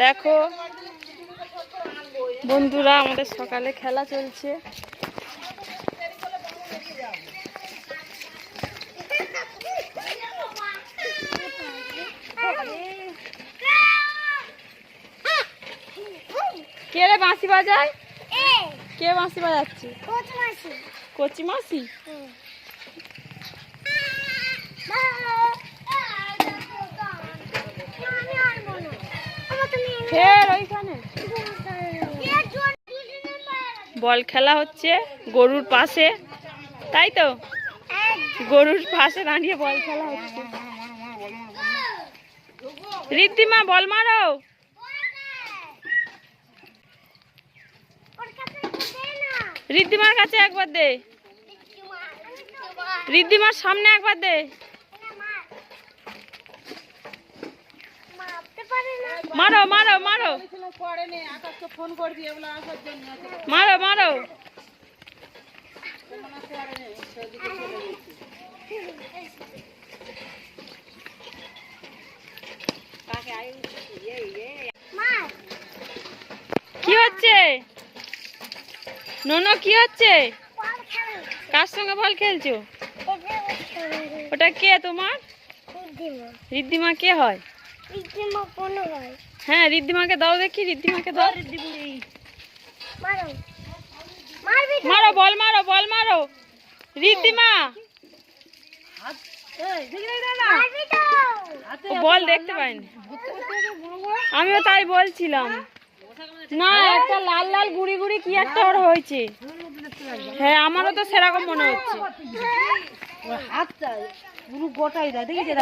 দেখো বন্ধুরা, আমাদের সকালে খেলা চলছে। কে রে বাঁশি বাজায়? কে বাঁশি বাজাচ্ছে? কচি মাসি। বল খেলা হচ্ছে গরুর পাশে, তাই তো? গরুর পাশে দাঁড়িয়ে বল খেলা হচ্ছে। ঋদ্ধিমা বল মারো। ঋদ্ধিমার কাছে একবার দে, ঋদ্ধিমার সামনে একবার দে। মারো মারো মারো মারো মারো। কি হচ্ছে নোনো? কি হচ্ছে? কার সঙ্গে বল খেলছো? ওটা কে তোমার? ঋদ্ধিমা কে হয়? হ্যাঁ, ঋদ্ধিমাকে দাও দেখি, ঋদ্ধিমাকে দাও। মারো বল মারো বল মারো ঋদ্ধিমা। বল দেখতে পাইনি, আমিও তাই বলছিলাম। না, একটা লাল লাল গুড়ি গুড়ি কি একটা ওর হয়েছে। হ্যাঁ, আমারও তো সেরকম মনে হচ্ছে।